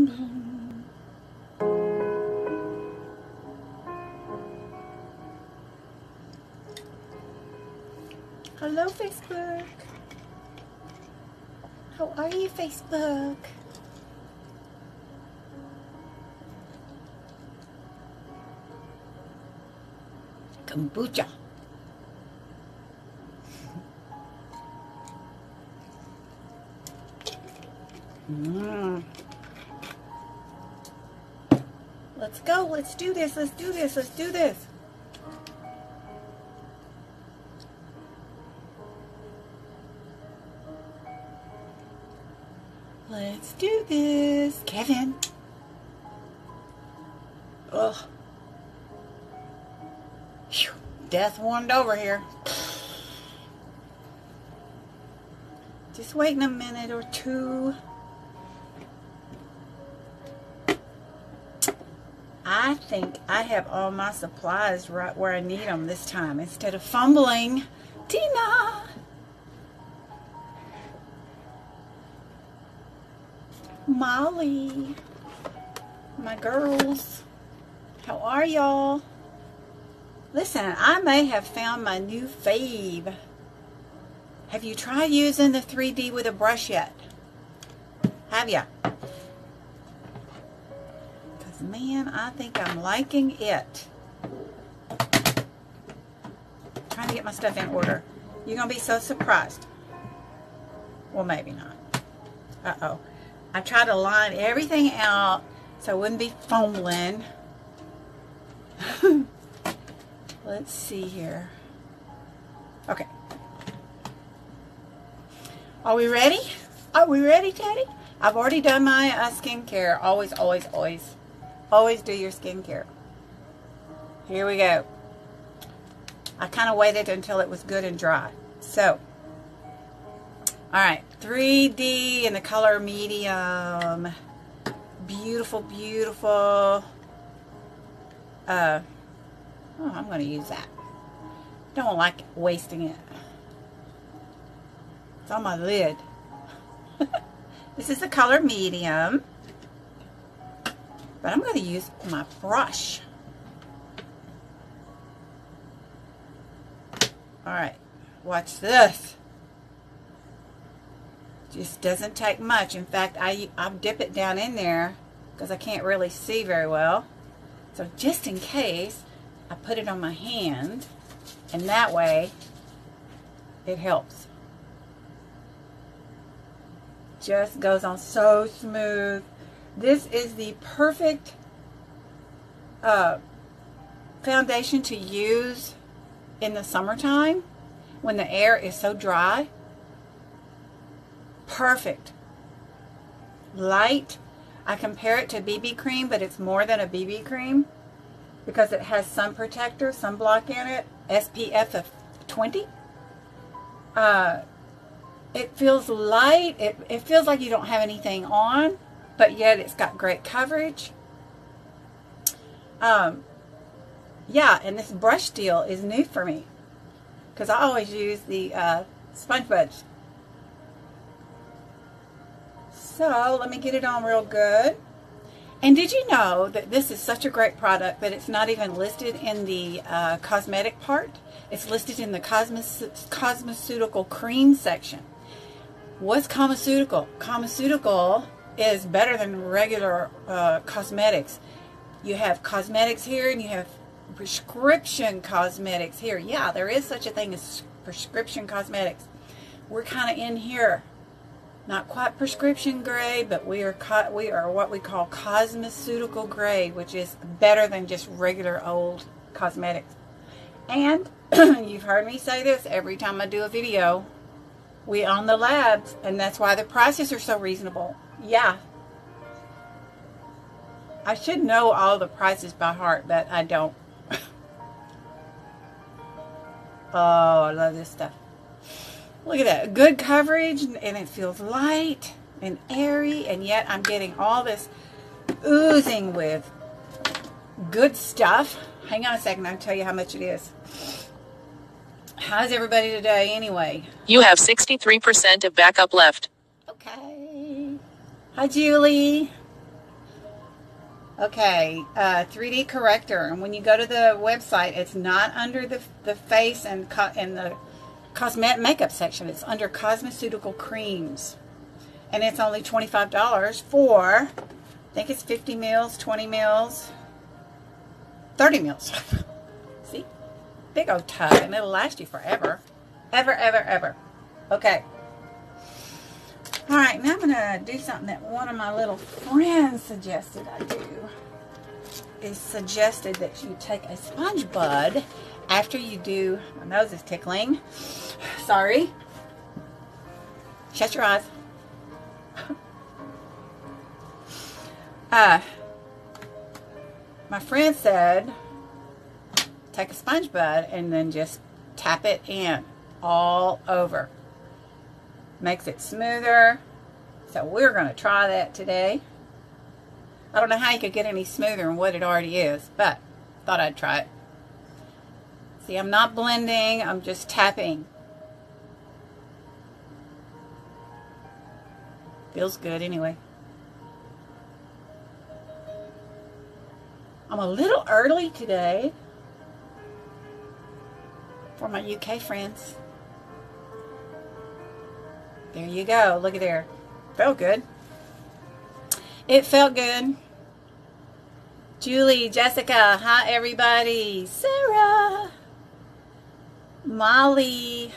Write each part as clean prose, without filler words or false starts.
Boom, boom. Hello, Facebook. How are you, Facebook? Kombucha. Let's go. Let's do this. Let's do this. Let's do this. Let's do this. Kevin. Ugh. Whew. Death warmed over here. Just waiting a minute or two. I think I have all my supplies right where I need them this time instead of fumbling. Tina! Molly. My girls. How are y'all? Listen, I may have found my new fave. Have you tried using the 3D with a brush yet? Have ya? Because, man, I think I'm liking it. Trying to get my stuff in order. You're going to be so surprised. Well, maybe not. Uh-oh. I tried to line everything out so I wouldn't be fumbling. Let's see here. Okay. Are we ready? Are we ready, Teddy? I've already done my skincare. Always, always, always. Always do your skincare. Here we go. I kind of waited until it was good and dry. So, alright. 3D in the color medium. Beautiful, beautiful. Oh, I'm going to use that. Don't like wasting it. It's on my lid. This is the color medium. But I'm going to use my brush. Alright. Watch this. Just doesn't take much. In fact, I'll dip it down in there because I can't really see very well. So just in case, I put it on my hand, and that way it helps. Just goes on so smooth. This is the perfect foundation to use in the summertime when the air is so dry. Perfect. Light. I compare it to BB cream, but it's more than a BB cream because it has sun protector, sunblock in it, SPF of 20. It feels light. It feels like you don't have anything on, but yet it's got great coverage. Yeah, and this brush deal is new for me because I always use the sponge budge. So let me get it on real good. And did you know that this is such a great product that it's not even listed in the cosmetic part? It's listed in the cosmeceutical cream section. What's cosmeceutical? Cosmeceutical is better than regular cosmetics. You have cosmetics here and you have prescription cosmetics here. Yeah, there is such a thing as prescription cosmetics. We're kind of in here. Not quite prescription grade, but we are what we call cosmeceutical grade, which is better than just regular old cosmetics. And you've heard me say this every time I do a video. We own the labs, and that's why the prices are so reasonable. Yeah. I should know all the prices by heart, but I don't. Oh, I love this stuff. Look at that. Good coverage, and it feels light and airy, and yet I'm getting all this oozing with good stuff. Hang on a second. I'll tell you how much it is. How's everybody today anyway? You have 63% of backup left. Okay. Hi, Julie. Okay, 3D corrector. And when you go to the website, it's not under the face and the cosmetic makeup section. It's under cosmeceutical creams. And it's only $25 for, I think it's 50 mils, 20 mils, 30 mils. See? Big old tub, and it'll last you forever. Ever, ever, ever. Okay. Alright, now I'm going to do something that one of my little friends suggested I do. Is suggested that you take a sponge bud after you do, my nose is tickling. Sorry. Shut your eyes. My friend said, take a sponge bud and then just tap it in all over. Makes it smoother. So we're going to try that today. I don't know how you could get any smoother than what it already is, but thought I'd try it. See, I'm not blending, I'm just tapping. Feels good anyway. I'm a little early today for my UK friends. There you go. Look at there. Felt good. It felt good. Julie, Jessica, hi everybody. Sarah, Molly.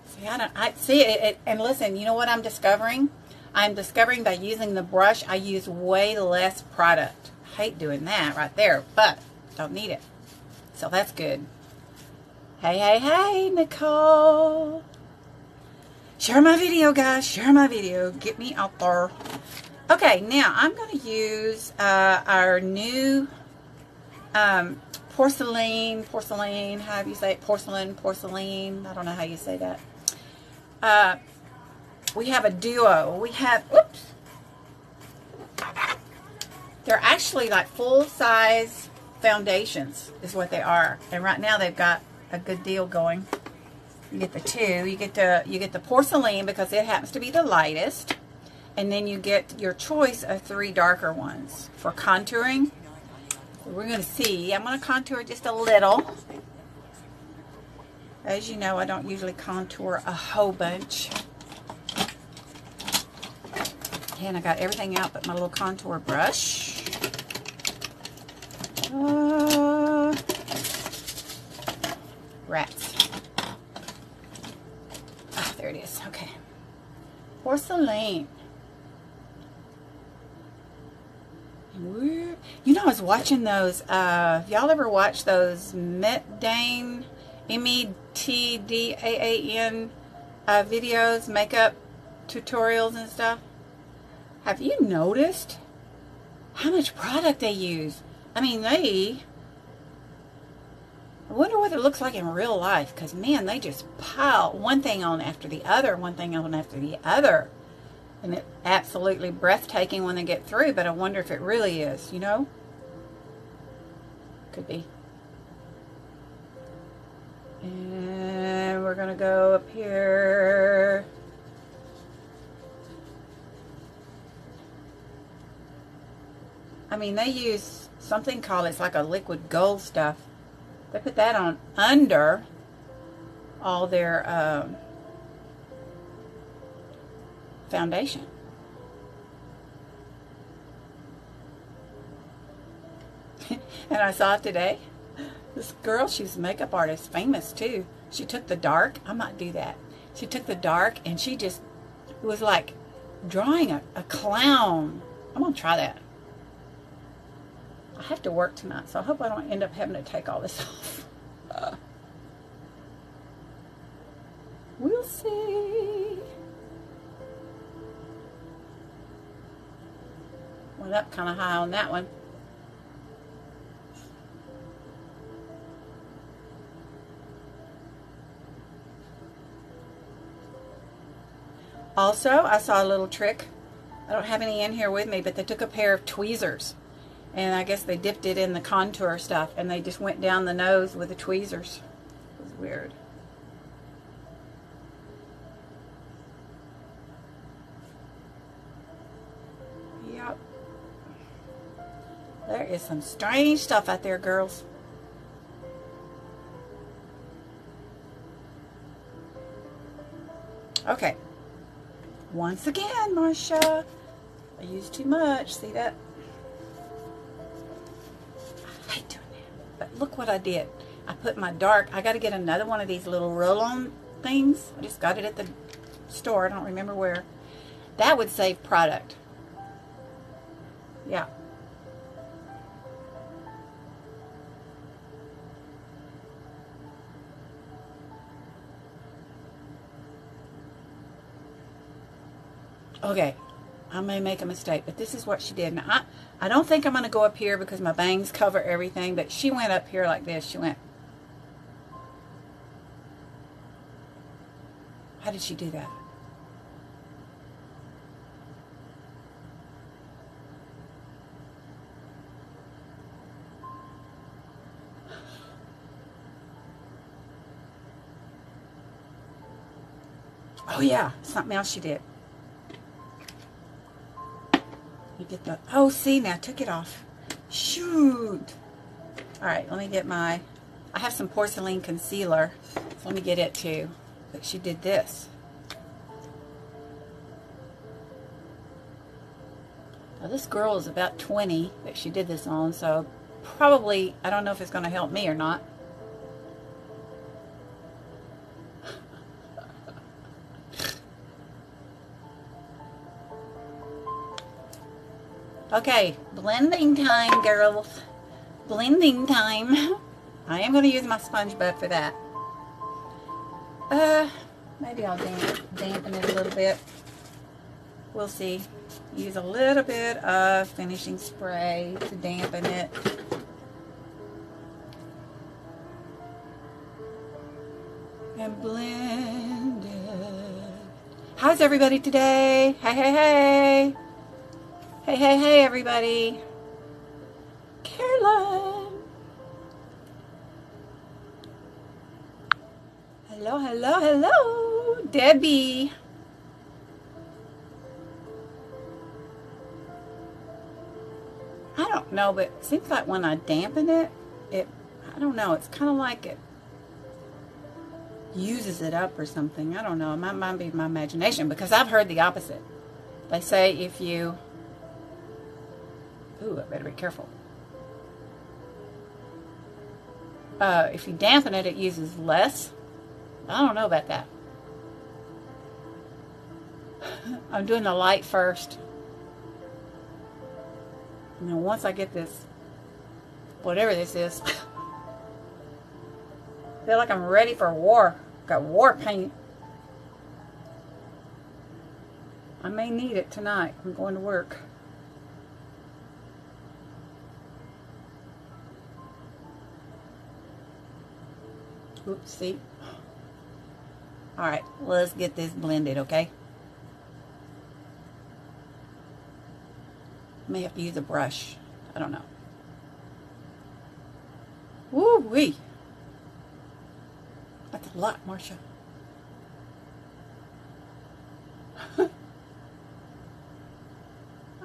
See, I see it. And listen, you know what I'm discovering? I'm discovering by using the brush, I use way less product. I hate doing that right there, but don't need it. So that's good. Hey, hey, hey, Nicole. Share my video, guys. Share my video. Get me out there. Okay, now I'm going to use our new porcelain, however you say it, porcelain. I don't know how you say that. We have a duo. We have, whoops. They're actually like full-size foundations is what they are. And right now they've got a good deal going. You get the two. You get the porcelain because it happens to be the lightest. And then you get your choice of 3 darker ones for contouring. We're going to see. I'm going to contour just a little. As you know, I don't usually contour a whole bunch. And I got everything out but my little contour brush. Rats. Ah, there it is. Okay. Porcelain. You know, I was watching those, y'all ever watch those Metdane, M-E-T-D-A-A-N videos, makeup tutorials and stuff? Have you noticed how much product they use? I mean, I wonder what it looks like in real life, because, man, they just pile one thing on after the other, one thing on after the other. And it's absolutely breathtaking when they get through, but I wonder if it really is, you know? Could be. And we're going to go up here. I mean, they use something called, it's like a liquid gold stuff. They put that on under all their foundation. And I saw it today. This girl, she's a makeup artist, famous too. She took the dark. I might do that. She took the dark and she just, it was like drawing a clown. I'm going to try that. I have to work tonight, so I hope I don't end up having to take all this off. We'll see. Went up kind of high on that one. Also, I saw a little trick. I don't have any in here with me, but they took a pair of tweezers. And I guess they dipped it in the contour stuff, and they just went down the nose with the tweezers. It was weird. Yep. There is some strange stuff out there, girls. Okay. Once again, Marsha, I used too much. See that? I hate doing that. But look what I did. I put my dark. I got to get another one of these little roll-on things. I just got it at the store. I don't remember where. That would save product. Yeah. Okay, I may make a mistake, but this is what she did. Now, I don't think I'm going to go up here because my bangs cover everything, but she went up here like this. She went. How did she do that? Oh yeah, something else she did. You get the, oh see, now I took it off. Shoot. Alright, let me get my, I have some porcelain concealer. So let me get it too. But she did this. Now this girl is about 20 that she did this on, so probably, I don't know if it's going to help me or not. Okay, blending time, girls. Blending time. I am going to use my sponge bud for that. Maybe I'll dampen it a little bit. We'll see. Use a little bit of finishing spray to dampen it. And blend it. How's everybody today? Hey, hey, hey. Hey, hey, hey, everybody. Caroline. Hello, hello, hello. Debbie. I don't know, but it seems like when I dampen it, I don't know, it's kind of like it uses it up or something. I don't know. It might be my imagination, because I've heard the opposite. They say if you... Ooh, I better be careful. If you dampen it, it uses less. I don't know about that. I'm doing the light first. And then once I get this, whatever this is, I feel like I'm ready for war. Got war paint. I may need it tonight. I'm going to work. Oops, see? Alright, let's get this blended, okay? May have to use a brush. I don't know. Woo-wee. That's a lot, Marsha.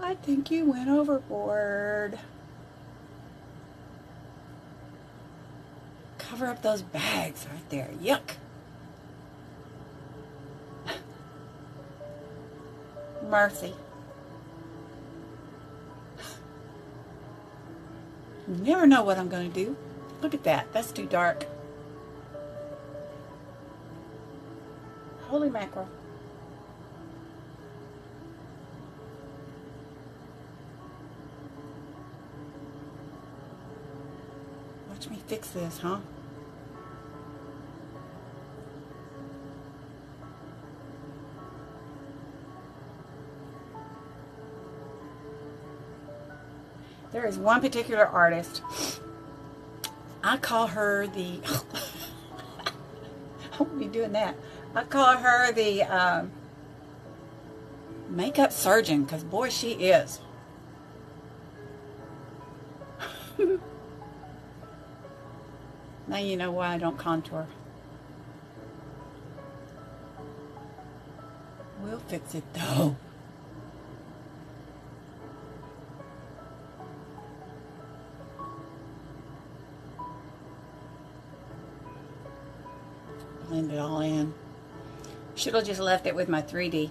I think you went overboard. Cover up those bags right there. Yuck. Mercy. You never know what I'm going to do. Look at that. That's too dark. Holy mackerel. Watch me fix this, huh? There is one particular artist. I call her the... I won't be doing that. I call her the makeup surgeon, because boy, she is. Now you know why I don't contour. We'll fix it though. it all in. Should have just left it with my 3D.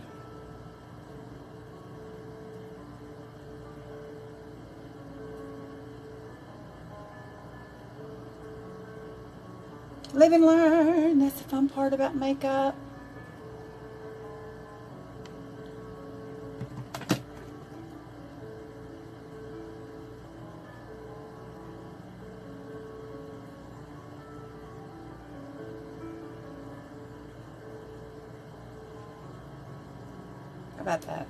Live and learn. That's the fun part about makeup. How about that?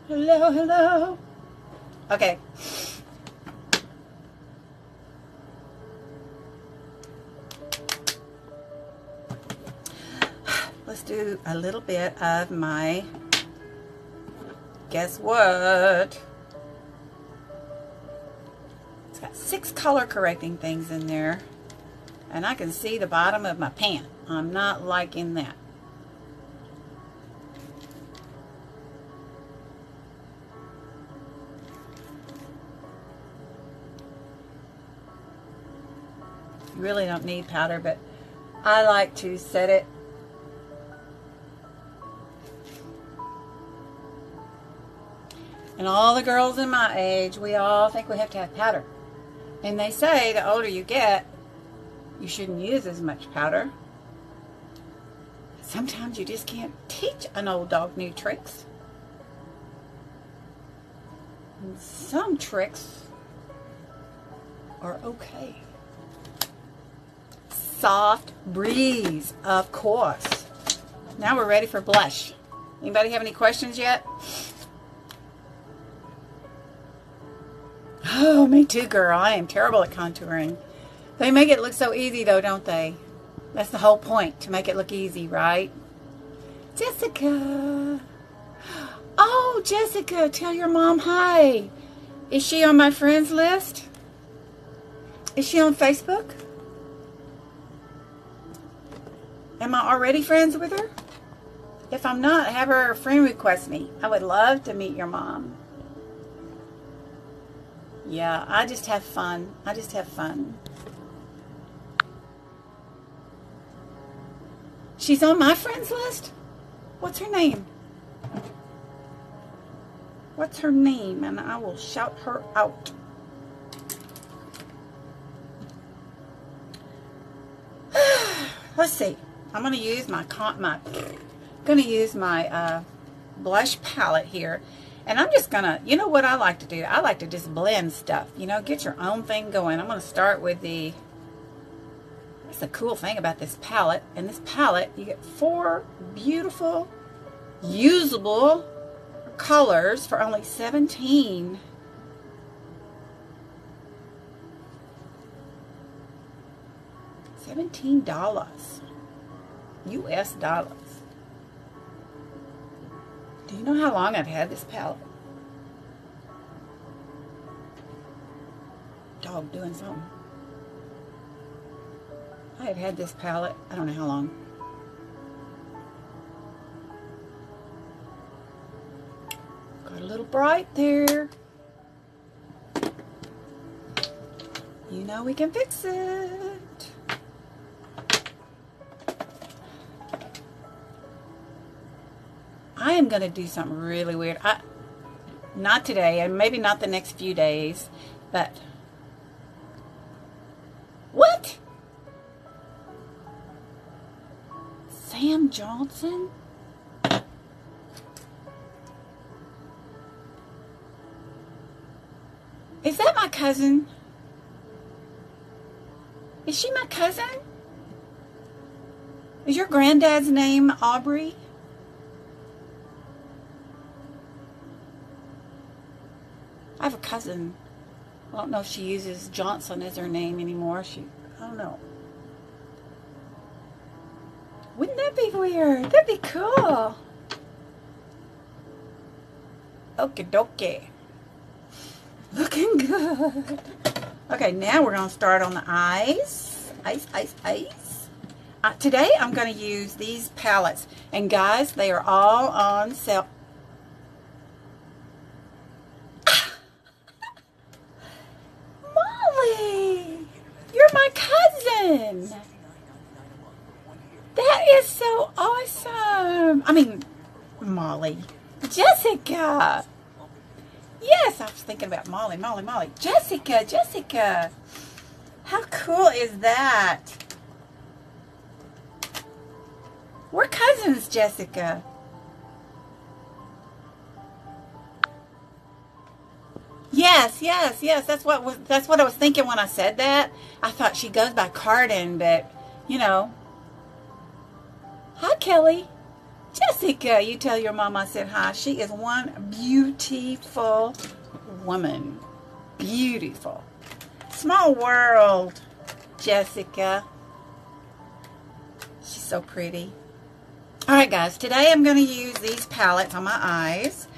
Hello, hello. Okay. Let's do a little bit of my, guess what? It's got 6 color correcting things in there. And I can see the bottom of my pan. I'm not liking that. You really don't need powder, but I like to set it and all the girls in my age, we all think we have to have powder. And they say the older you get, you shouldn't use as much powder. Sometimes you just can't teach an old dog new tricks. And some tricks are okay. Soft breeze, of course. Now we're ready for blush. Anybody have any questions yet? Oh, me too, girl. I am terrible at contouring. They make it look so easy, though, don't they? That's the whole point, to make it look easy, right? Jessica. Oh, Jessica, tell your mom hi. Is she on my friends list? Is she on Facebook? Am I already friends with her? If I'm not, have her friend request me. I would love to meet your mom. Yeah, I just have fun. I just have fun. She's on my friends list? What's her name? What's her name? And I will shout her out. Let's see. I'm going to use my blush palette here. And I'm just going to, you know what I like to do? I like to just blend stuff. You know, get your own thing going. I'm going to start with the, that's the cool thing about this palette. In this palette, you get 4 beautiful, usable colors for only $17. $17 US dollars. Do you know how long I've had this palette? Dog doing something. I have had this palette, I don't know how long. Got a little bright there. You know we can fix it. I am going to do something really weird. Not today, and maybe not the next few days, but... What? Sam Johnson? Is that my cousin? Is she my cousin? Is your granddad's name Aubrey? I have a cousin. I don't know if she uses Johnson as her name anymore. I don't know. Wouldn't that be weird? That'd be cool. Okie dokie. Looking good. Okay, now we're going to start on the eyes. Eyes. Today I'm going to use these palettes. And guys, they are all on sale. cousin. That is so awesome. I mean, Molly. Jessica. Yes, I was thinking about Molly. Jessica. How cool is that? We're cousins, Jessica. Yes. That's what I was thinking when I said that. I thought she goes by Cardin, but you know. Hi, Kelly. Jessica, you tell your mom I said hi. She is one beautiful woman. Beautiful. Small world, Jessica. She's so pretty. Alright guys, today I'm going to use these palettes on my eyes.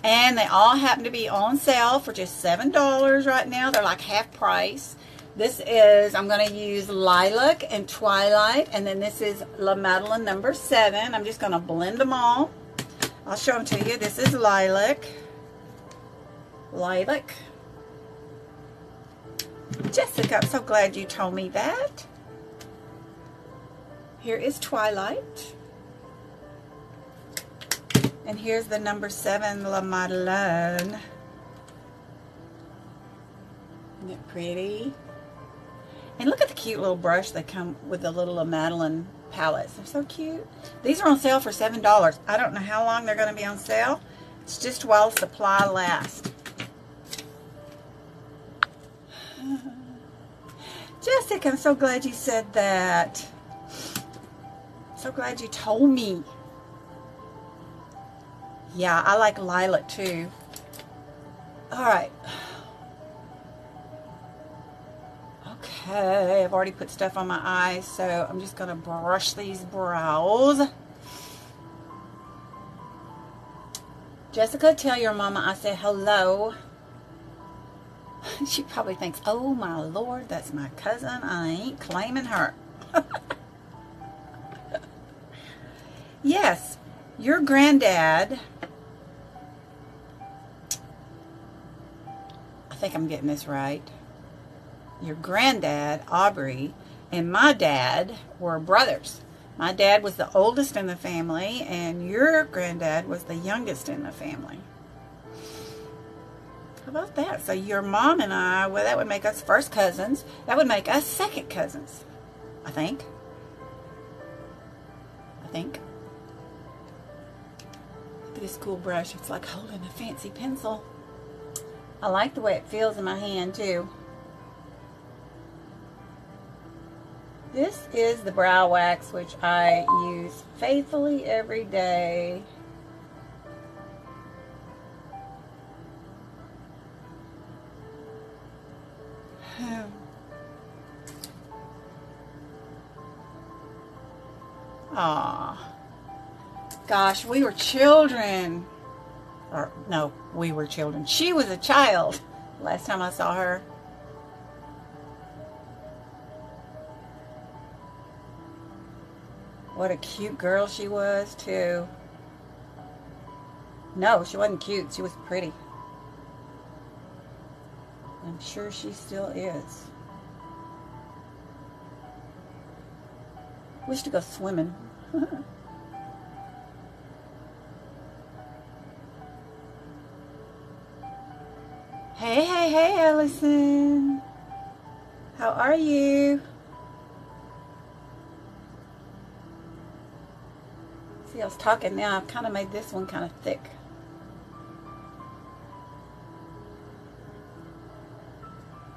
And they all happen to be on sale for just $7 right now. They're like half price. This is, I'm going to use Lilac and Twilight. And then this is La Madeleine number 7. I'm just going to blend them all. I'll show them to you. This is Lilac. Jessica, I'm so glad you told me that. Here is Twilight. And here's the number 7 La Madeleine. Isn't it pretty? And look at the cute little brush they come with, the little La Madeleine palettes. They're so cute. These are on sale for $7. I don't know how long they're going to be on sale. It's just while supply lasts. Jessica, I'm so glad you said that. So glad you told me. Yeah, I like Lilac too. Alright. Okay, I've already put stuff on my eyes, so I'm just going to brush these brows. Jessica, tell your mama I said hello. She probably thinks, oh my Lord, that's my cousin. I ain't claiming her. Yes, your granddad, I think I'm getting this right. Your granddad, Aubrey, and my dad were brothers. My dad was the oldest in the family, and your granddad was the youngest in the family. How about that? So your mom and I, well, that would make us first cousins. That would make us second cousins, I think. Look at this cool brush. It's like holding a fancy pencil. I like the way it feels in my hand, too. This is the brow wax, which I use faithfully every day. Aw. Gosh, we were children. Or, no, we were children. She was a child last time I saw her. What a cute girl she was, too. No, she wasn't cute. She was pretty. I'm sure she still is. Wish to go swimming. Hey, Allison. How are you? See, I was talking now. I've kind of made this one kind of thick.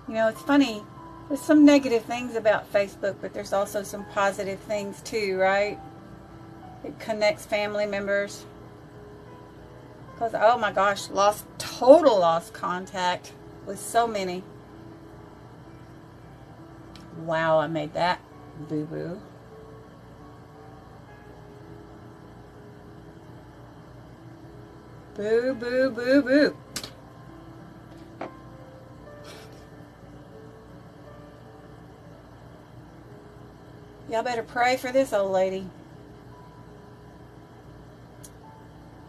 You know, it's funny. There's some negative things about Facebook, but there's also some positive things too, right? It connects family members. Because, oh my gosh, total lost contact with so many. Wow, I made that boo-boo. Boo, boo, boo, boo. Y'all better pray for this old lady.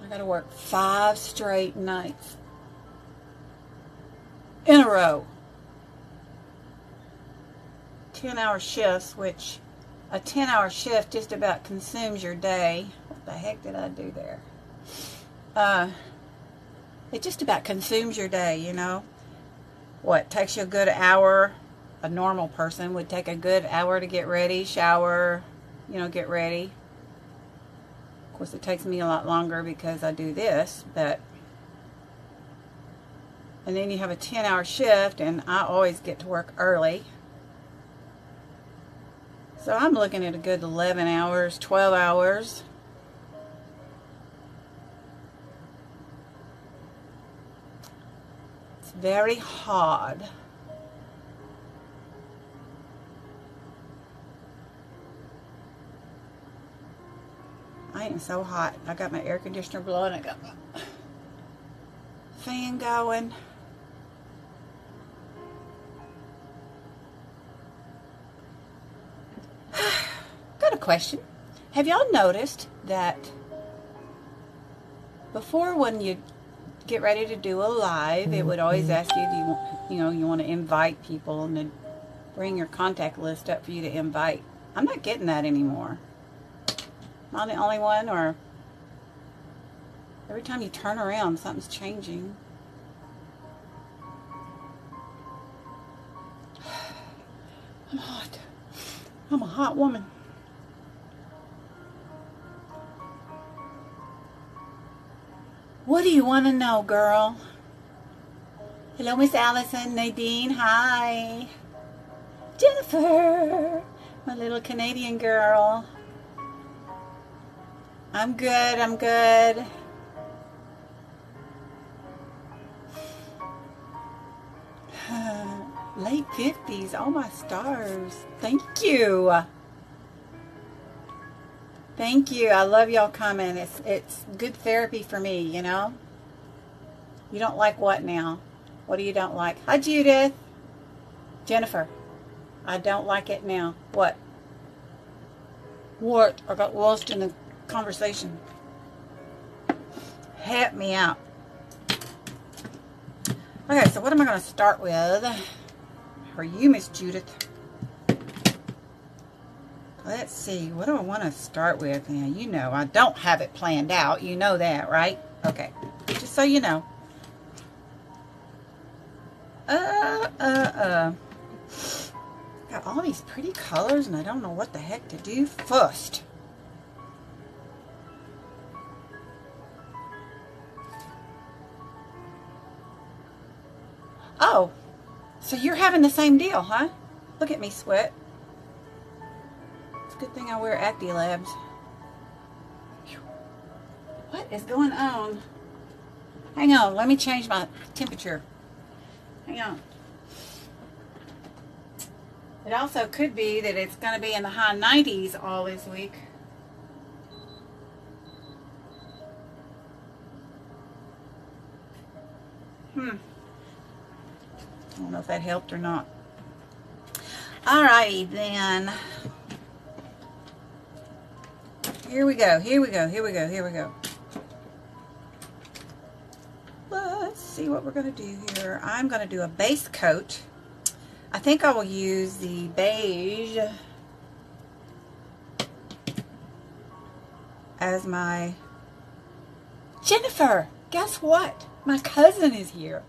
I gotta work 5 straight nights in a row 10-hour shifts, which a 10-hour shift just about consumes your day. What the heck did I do there? It just about consumes your day, you know. What takes you a good hour? A normal person would take a good hour to get ready, shower, you know, get ready. Of course, it takes me a lot longer because I do this, but... And then you have a 10-hour shift, and I always get to work early. So I'm looking at a good 11 hours, 12 hours. It's very hard. I am so hot. I got my air conditioner blowing. I got my fan going. Got a question. Have y'all noticed that before, when you get ready to do a live, it would always ask you, do you want to invite people, and then bring your contact list up for you to invite? I'm not getting that anymore. Am I the only one, or every time you turn around, something's changing? I'm hot. I'm a hot woman. What do you want to know, girl? Hello, Miss Allison. Nadine, hi. Jennifer, my little Canadian girl. I'm good, I'm good. Late 50s, oh my stars. Thank you. Thank you. I love y'all coming. It's good therapy for me, you know. You don't like what now? What do you don't like? Hi, Judith. Jennifer. I don't like it now. What? What? I got lost in the conversation. Help me out. Okay, so what am I going to start with? For you, Miss Judith. Let's see. What do I want to start with? Now, you know, I don't have it planned out. You know that, right? Okay. Just so you know. Got all these pretty colors, and I don't know what the heck to do first. Oh, so you're having the same deal, huh? Look at me sweat. It's a good thing I wear Actilabs. What is going on? Hang on, let me change my temperature. Hang on. It also could be that it's going to be in the high 90s all this week. I don't know if that helped or not. Alrighty then. Here we go, here we go, here we go, here we go. Let's see what we're going to do here. I'm going to do a base coat. I think I will use the beige as my... Jennifer, guess what? My cousin is here.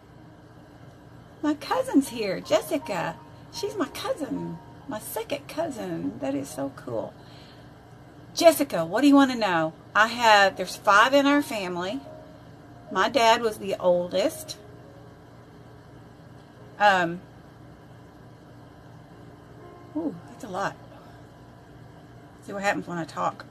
My cousin's here, Jessica. She's my cousin, my second cousin. That is so cool. Jessica, what do you want to know? There's 5 in our family. My dad was the oldest. Ooh, that's a lot. See what happens when I talk.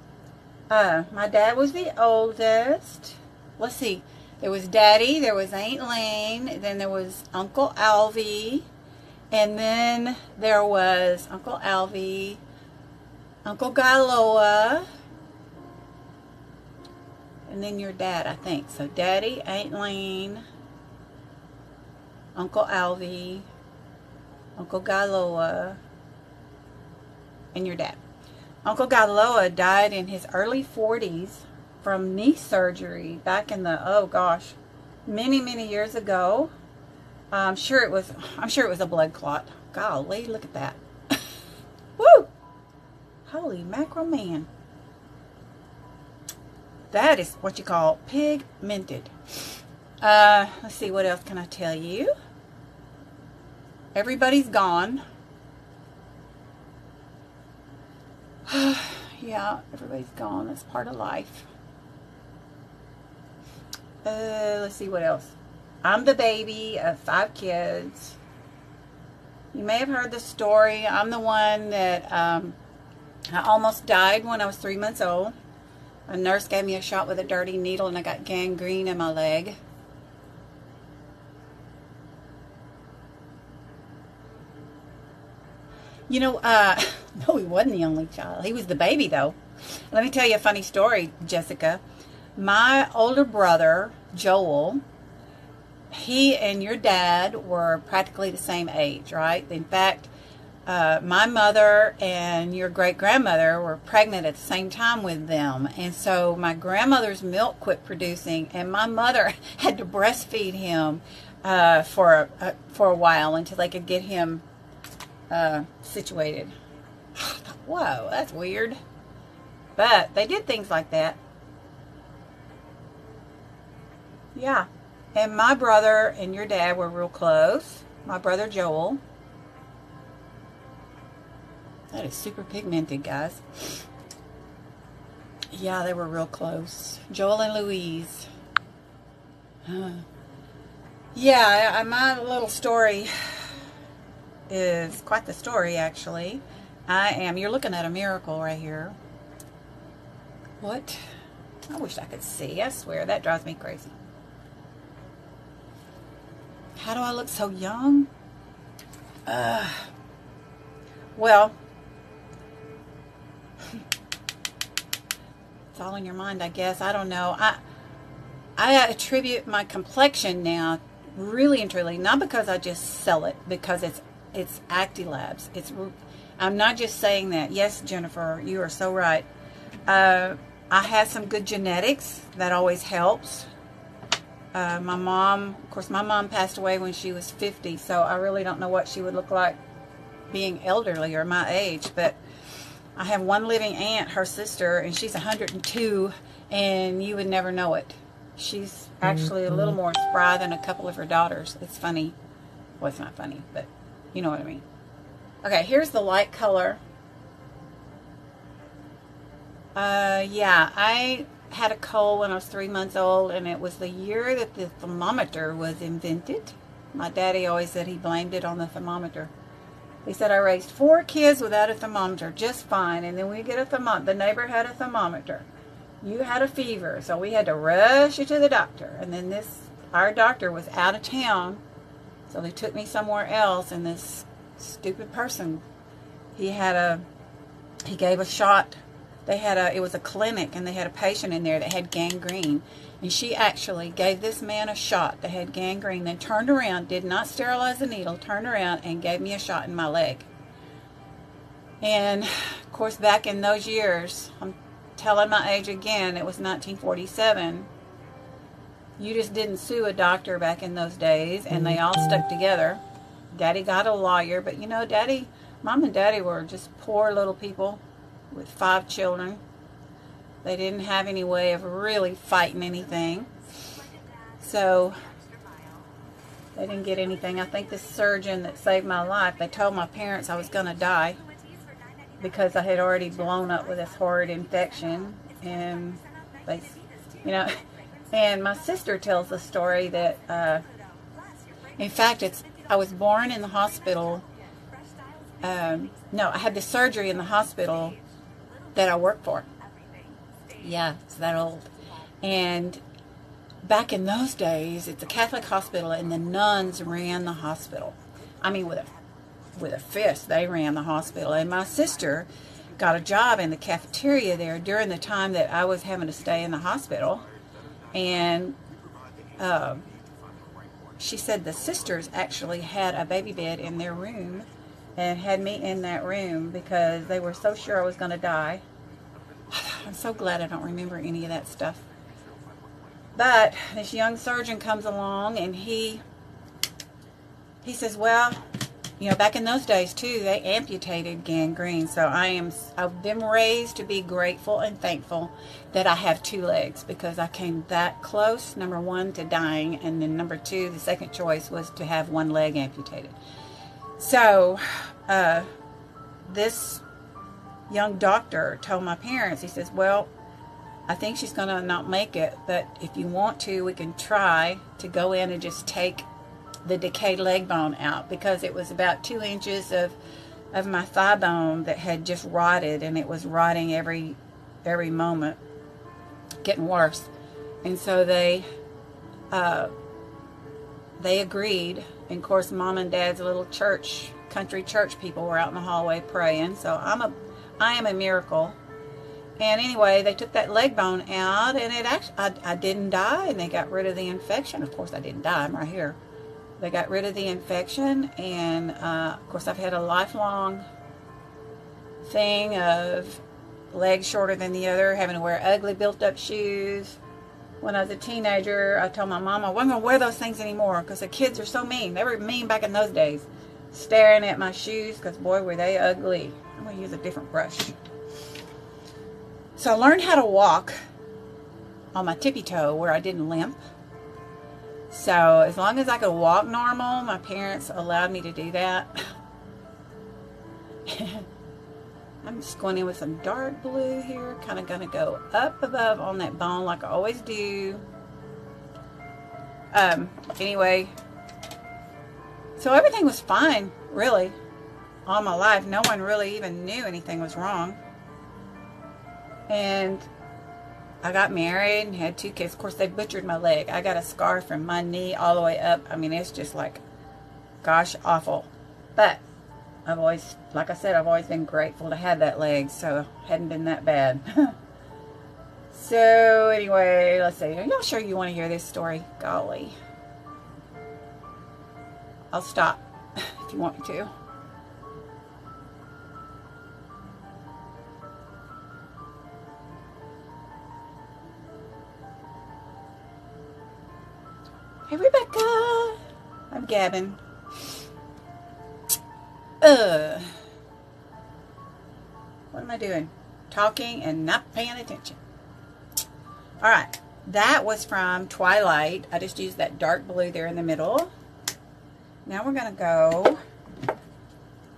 My dad was the oldest. Let's see. There was Daddy, there was Aunt Lane, then there was Uncle Alvy, and then there was Uncle Alvy, Uncle Galoa, and then your dad, I think. So Daddy, Aunt Lane, Uncle Alvy, Uncle Galoa, and your dad. Uncle Galoa died in his early 40s from knee surgery back in the, oh gosh, many years ago. I'm sure it was a blood clot. Golly, look at that. Holy mackerel, man. That is what you call pigmented. Let's see, what else can I tell you? Everybody's gone. Yeah, everybody's gone. That's part of life. Let's see what else. I'm the baby of 5 kids. You may have heard the story. I'm the one that I almost died when I was 3 months old. A nurse gave me a shot with a dirty needle and I got gangrene in my leg. You know, no, he wasn't the only child. He was the baby, though. Let me tell you a funny story, Jessica. My older brother, Joel, he and your dad were practically the same age, right? In fact, my mother and your great-grandmother were pregnant at the same time with them. And so my grandmother's milk quit producing, and my mother had to breastfeed him for a while until they could get him situated. Whoa, that's weird. But they did things like that. Yeah. And my brother and your dad were real close. My brother Joel. That is super pigmented, guys. Yeah, they were real close. Joel and Louise. Yeah, my little story is quite the story, actually. You're looking at a miracle right here. What? I wish I could see. I swear, that drives me crazy. How do I look so young? Well, it's all in your mind, I guess. I don't know. I attribute my complexion now, really and truly, not because I just sell it, because it's Actilabs. I'm not just saying that. Yes, Jennifer, you are so right. I had some good genetics. That always helps. My mom, of course, my mom passed away when she was 50, so I really don't know what she would look like being elderly or my age, but I have one living aunt, her sister, and she's 102, and you would never know it. She's actually a little more spry than a couple of her daughters. It's funny. Well, it's not funny, but you know what I mean. Okay, here's the light color. Yeah, I had a cold when I was 3 months old, and it was the year that the thermometer was invented. My daddy always said he blamed it on the thermometer. He said, I raised 4 kids without a thermometer just fine, and then we get a thermometer. The neighbor had a thermometer. You had a fever, so we had to rush you to the doctor. And then our doctor was out of town, so they took me somewhere else, and this stupid person, he gave a shot. It was a clinic, and they had a patient in there that had gangrene. And she actually gave this man a shot that had gangrene, then turned around, did not sterilize the needle, turned around and gave me a shot in my leg. And, of course, back in those years, I'm telling my age again, it was 1947. You just didn't sue a doctor back in those days, and they all stuck together. Daddy got a lawyer, but, you know, Mom and Daddy were just poor little people with 5 children. They didn't have any way of really fighting anything. So they didn't get anything. I think the surgeon that saved my life, they told my parents I was going to die because I had already blown up with this horrid infection. And they, you know, and my sister tells the story that, in fact, I was born in the hospital. No, I had the surgery in the hospital that I worked for. Yeah, it's that old. And back in those days, it's a Catholic hospital, and the nuns ran the hospital. I mean, with a fist, they ran the hospital. And my sister got a job in the cafeteria there during the time that I was having to stay in the hospital. And she said the sisters actually had a baby bed in their room and had me in that room because they were so sure I was going to die. I'm so glad I don't remember any of that stuff. But this young surgeon comes along, and he says, well, you know, back in those days too, they amputated gangrene. So I've been raised to be grateful and thankful that I have 2 legs, because I came that close, number 1, to dying, and then number 2, the second choice was to have 1 leg amputated. So this young doctor told my parents, he says, well, I think she's going to not make it, but if you want to, we can try to go in and just take the decayed leg bone out, because it was about 2 inches of my thigh bone that had just rotted, and it was rotting every moment, getting worse. And so they agreed. And of course, Mom and Dad's little church, country church people were out in the hallway praying. So I am a miracle. And anyway, they took that leg bone out, and it actually, I didn't die, and they got rid of the infection. Of course, I didn't die. I'm right here. They got rid of the infection, and of course, I've had a lifelong thing of legs shorter than the other, having to wear ugly, built-up shoes. When I was a teenager, I told my mom I wasn't going to wear those things anymore, because the kids are so mean. They were mean back in those days, staring at my shoes, because boy, were they ugly. I'm going to use a different brush. So I learned how to walk on my tippy toe where I didn't limp. So as long as I could walk normal, my parents allowed me to do that. I'm just going in with some dark blue here. Kind of going to go up above on that bone like I always do. Anyway, so everything was fine, really, all my life. No one really even knew anything was wrong. And I got married and had 2 kids. Of course, they butchered my leg. I got a scar from my knee all the way up. I mean, it's just like, gosh, awful. But I've always, like I said, I've always been grateful to have that leg, so it hadn't been that bad. So anyway, let's see. Are y'all sure you want to hear this story? Golly. I'll stop if you want me to. Hey, Rebecca. I'm gabbing. What am I doing? Talking and not paying attention. Alright. That was from Twilight. I just used that dark blue there in the middle. Now we're going to go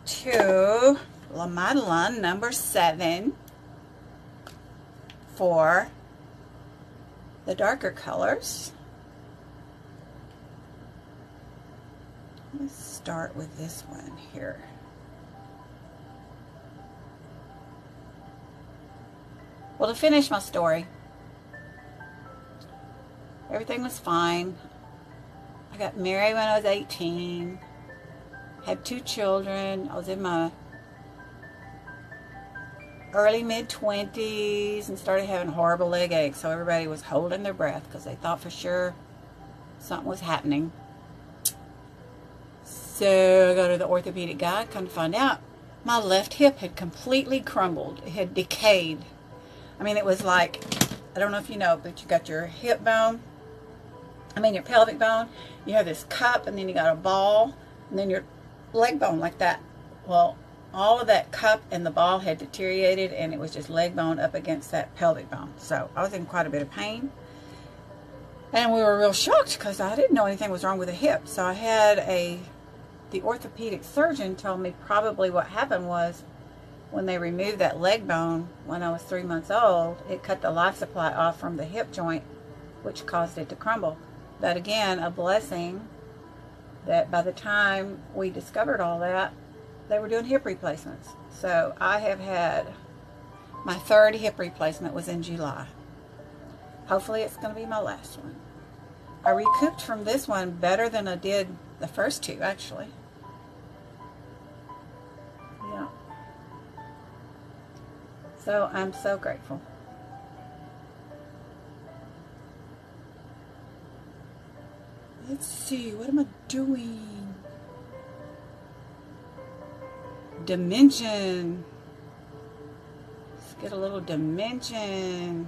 to La Madeleine number 7 for the darker colors. Let's start with this one here. Well, to finish my story, everything was fine. I got married when I was 18, had 2 children. I was in my early mid-20s and started having horrible leg aches, so everybody was holding their breath because they thought for sure something was happening. So I go to the orthopedic guy, come to find out my left hip had completely crumbled. It had decayed. I mean, it was like, I don't know if you know, but you got your hip bone, your pelvic bone, you have this cup, and then you got a ball, and then your leg bone like that. Well, all of that cup and the ball had deteriorated, and it was just leg bone up against that pelvic bone. So I was in quite a bit of pain. And we were real shocked because I didn't know anything was wrong with the hip. So I had the orthopedic surgeon told me probably what happened was when they removed that leg bone when I was 3 months old, it cut the life supply off from the hip joint, which caused it to crumble. But again, a blessing that by the time we discovered all that, they were doing hip replacements. So I have had, my 3rd hip replacement was in July. Hopefully it's going to be my last one. I recouped from this one better than I did the first 2, actually. Yeah. So I'm so grateful. Let's see, what am I doing? Dimension. Let's get a little dimension.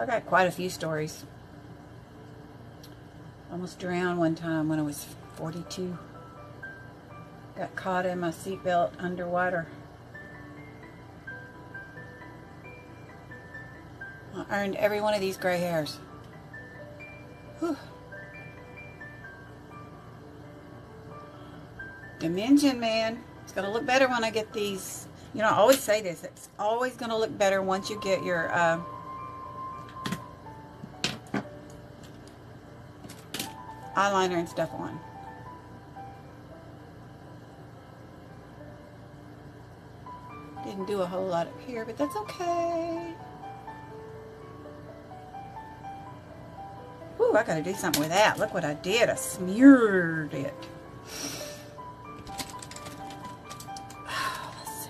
I got quite a few stories. Almost drowned one time when I was 42. Got caught in my seatbelt underwater. I earned every one of these gray hairs. Whew. Dimension, man. It's going to look better when I get these. You know, I always say this. It's always going to look better once you get your eyeliner and stuff on. Didn't do a whole lot up here, but that's okay. Ooh, I got to do something with that. Look what I did. I smeared it. Let's see.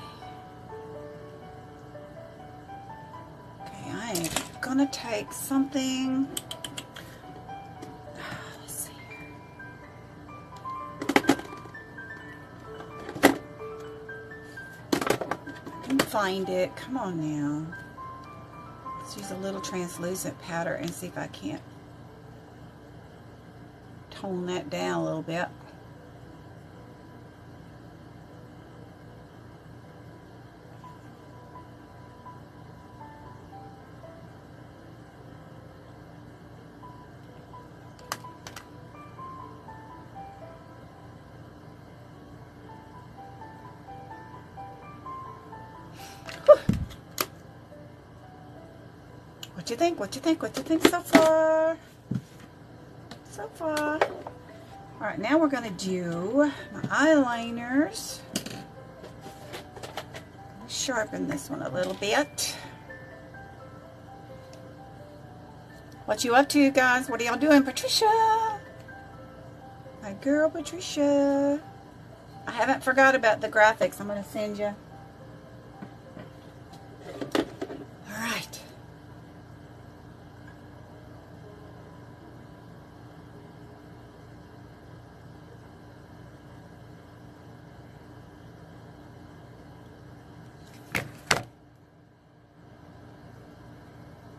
Okay, I am going to take something. Let's see here. I can find it. Come on now. Let's use a little translucent powder and see if I can't tone that down a little bit. Whew. What you think? What you think? What you think so far? So far. Alright, now we're going to do my eyeliners. Sharpen this one a little bit. What you up to, guys? What are y'all doing? Patricia! My girl, Patricia. I haven't forgot about the graphics I'm going to send you. Alright.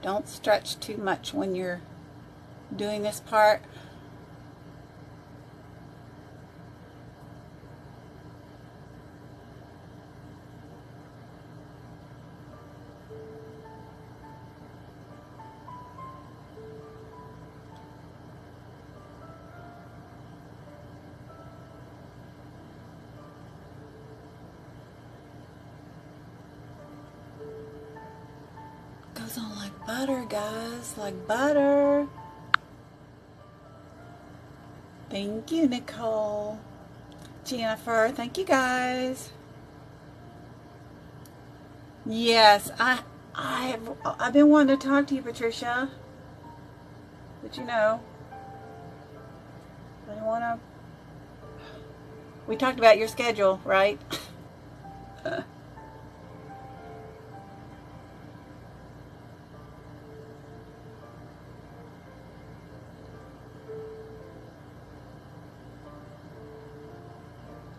Don't stretch too much when you're doing this part. Goes on like butter, guys, like butter. Thank you, Nicole. Jennifer, thank you, guys. Yes, I've been wanting to talk to you, Patricia. But you know, I don't want to. We talked about your schedule, right?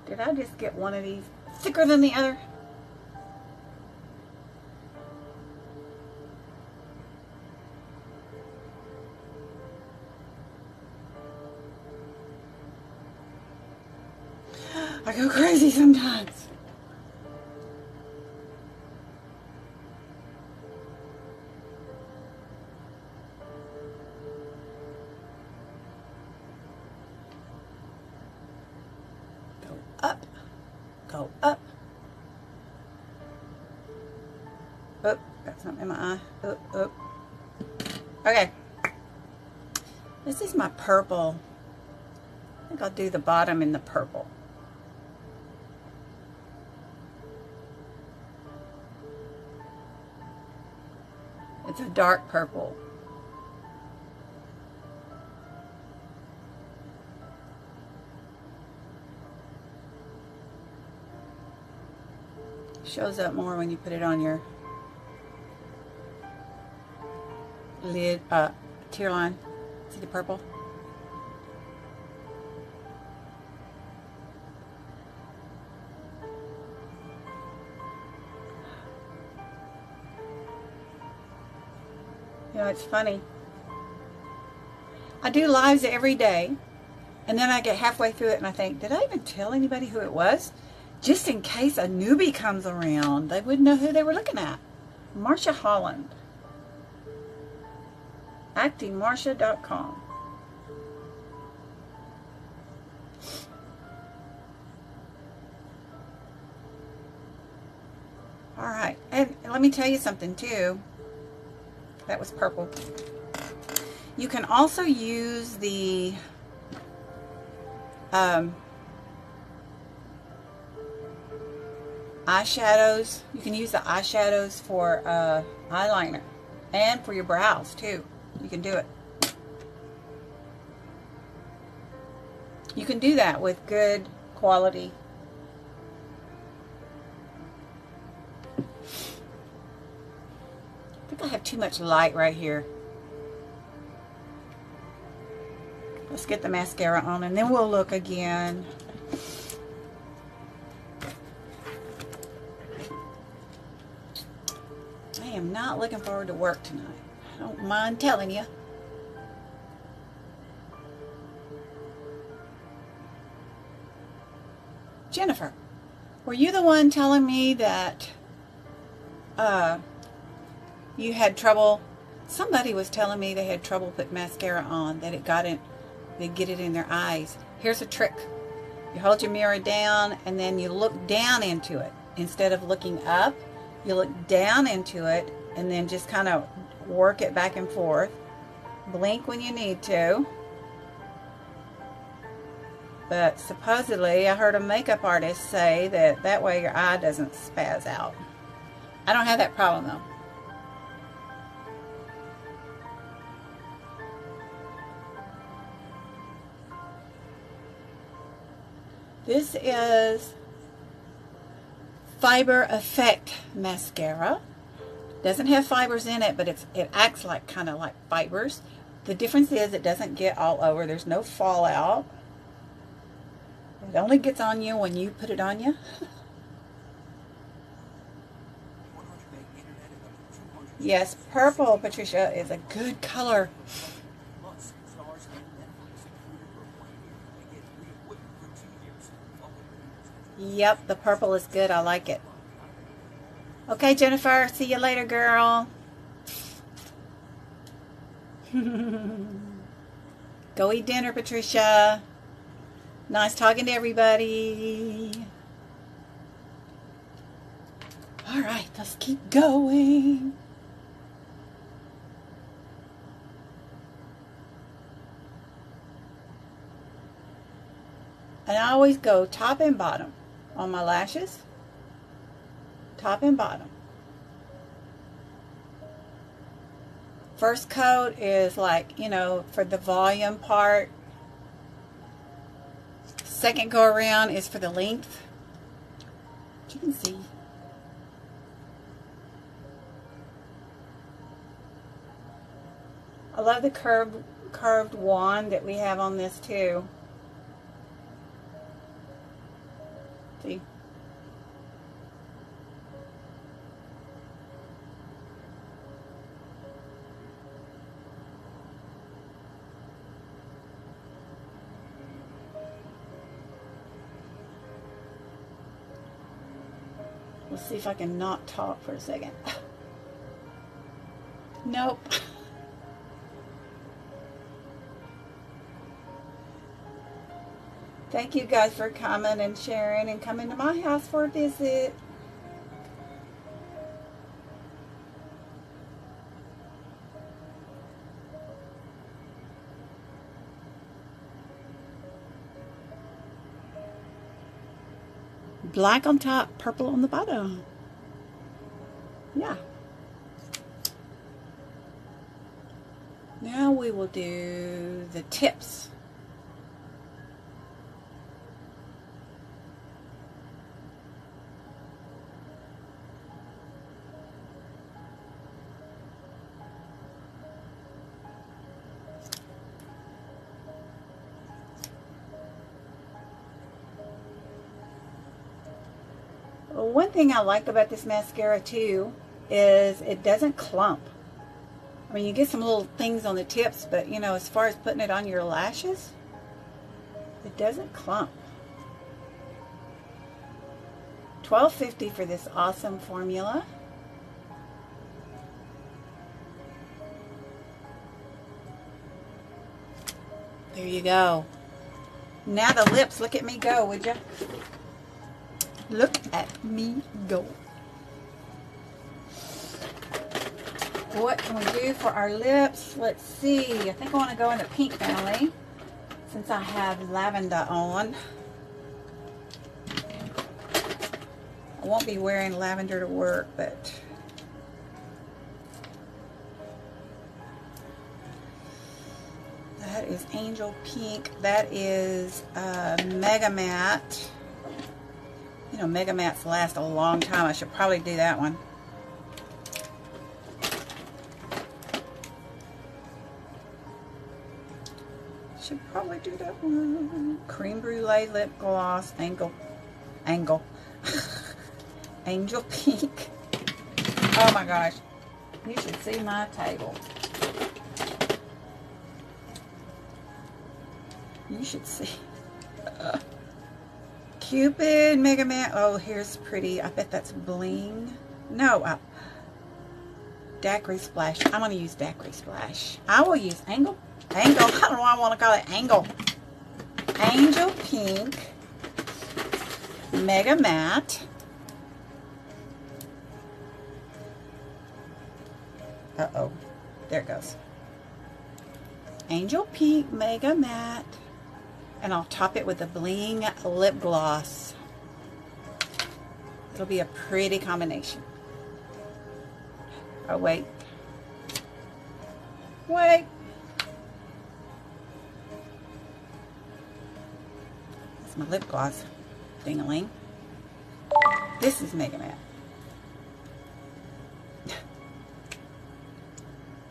Did I just get one of these thicker than the other? I go crazy sometimes. Up, go up. Oop, got something in my eye. Oop, oop. Okay. This is my purple. I think I'll do the bottom in the purple. It's a dark purple. Shows up more when you put it on your lid, tear line. See the purple? You know, it's funny. I do lives every day, and then I get halfway through it and I think, did I even tell anybody who it was? Just in case a newbie comes around, they wouldn't know who they were looking at. Marsha Holland. Actimarsha.com. Alright, and let me tell you something too. That was purple. You can also use the eyeshadows. You can use the eyeshadows for eyeliner and for your brows too. You can do it. You can do that with good quality. I think I have too much light right here. Let's get the mascara on and then we'll look again. I am not looking forward to work tonight. I don't mind telling you. Jennifer, were you the one telling me that you had trouble? Somebody was telling me they had trouble putting mascara on, that it got in, they get it in their eyes. Here's a trick. You hold your mirror down and then you look down into it. Instead of looking up, you look down into it and then just kind of work it back and forth. Blink when you need to. But supposedly, I heard a makeup artist say that that way your eye doesn't spaz out. I don't have that problem though. This is Fiber Effect mascara. Doesn't have fibers in it, but it acts like kind of like fibers. The difference is it doesn't get all over. There's no fallout. It only gets on you when you put it on you. Yes, purple, Patricia, is a good color. Yep, the purple is good. I like it. Okay, Jennifer, see you later, girl. Go eat dinner, Patricia. Nice talking to everybody. All right, let's keep going. And I always go top and bottom on my lashes. Top and bottom. First coat is like, you know, for the volume part. Second go around is for the length. You can see. I love the curved wand that we have on this too. See? Let's see if I can not talk for a second. Nope. Thank you guys for coming and sharing and coming to my house for a visit. Black on top, purple on the bottom. Yeah. Now we will do the tips. One thing I like about this mascara too is it doesn't clump. mean, you get some little things on the tips, but you know, as far as putting it on your lashes, it doesn't clump. $12.50 for this awesome formula. There you go. Now the lips. Look at me go, would you? Look at me go. What can we do for our lips? Let's see. I think I want to go in the pink family since I have lavender on. I won't be wearing lavender to work, but that is Angel Pink. That is Mega Matte. You know, Mega Mattes last a long time. I should probably do that one. Should probably do that one. Cream Brulee Lip Gloss. Angel Pink. Oh my gosh. You should see my table. You should see. Cupid Mega Man. Oh, here's pretty. I bet that's bling. No. Daiquiri Splash. I'm going to use Daiquiri Splash. I will use Angle. I don't know why I want to call it Angle. Angel Pink. Mega Matte. Uh-oh. There it goes. Angel Pink Mega Matte. And I'll top it with a bling lip gloss. It'll be a pretty combination. Oh, wait. Wait. That's my lip gloss. Ding-a-ling. This is Mega Matte.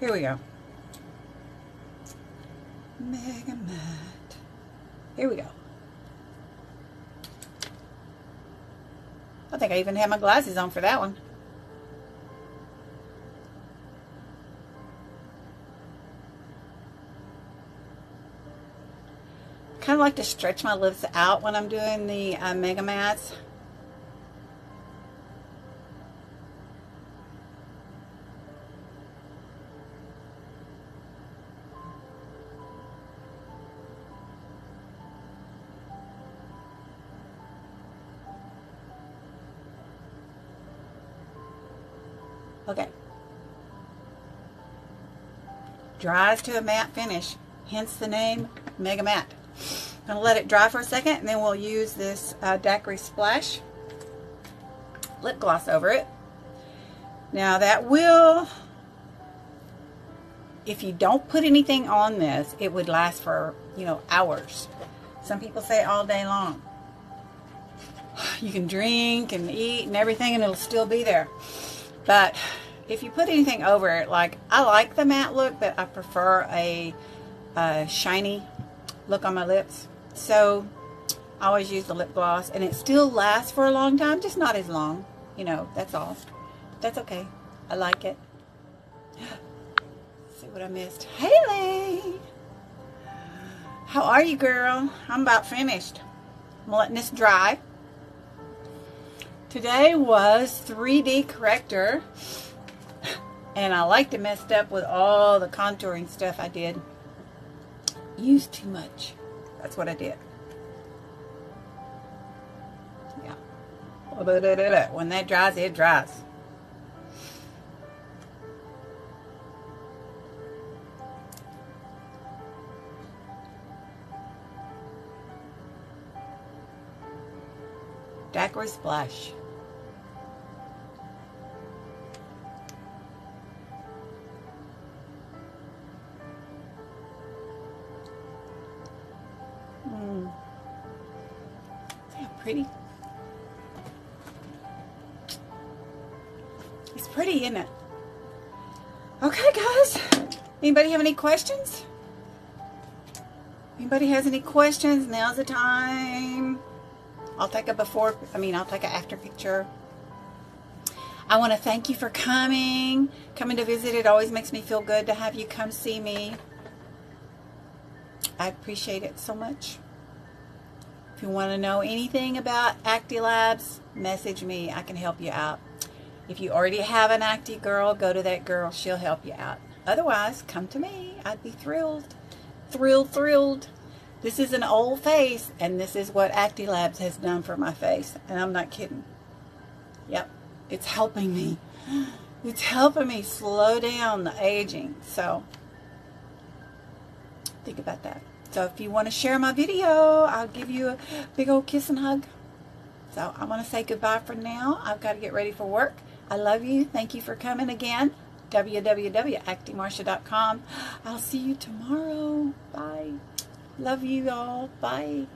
Here we go. Mega Matte. Here we go. I think I even have my glasses on for that one. Kind of like to stretch my lips out when I'm doing the Mega Mattes. Okay. Dries to a matte finish, hence the name Mega Matte. I'm going to let it dry for a second, and then we'll use this Daiquiri Splash lip gloss over it. Now that will, if you don't put anything on this, it would last for, you know, hours. Some people say all day long. You can drink and eat and everything, and it'll still be there. But if you put anything over it, like I like the matte look, but I prefer a shiny look on my lips. So I always use the lip gloss, and it still lasts for a long time, just not as long. You know, that's all. That's okay. I like it. Let's see what I missed. Haley! How are you, girl? I'm about finished. I'm letting this dry. Today was 3D corrector, and I like to messed up with all the contouring stuff I did. Used too much. That's what I did. Yeah. When that dries, it dries. Daiquiri Splash. See how pretty? It's pretty, isn't it? Okay, guys. Anybody have any questions? Anybody has any questions? Now's the time. I'll take a before, I'll take an after picture. I want to thank you for coming to visit. It always makes me feel good to have you come see me. I appreciate it so much. If you want to know anything about ActiLabs, message me. I can help you out. If you already have an Acti girl, go to that girl. She'll help you out. Otherwise, come to me. I'd be thrilled. Thrilled. This is an old face, and this is what ActiLabs has done for my face. And I'm not kidding. Yep. It's helping me. It's helping me slow down the aging. So, think about that. So if you want to share my video, I'll give you a big old kiss and hug. So I want to say goodbye for now. I've got to get ready for work. I love you. Thank you for coming again. www.actimarsha.com. I'll see you tomorrow. Bye. Love you all. Bye.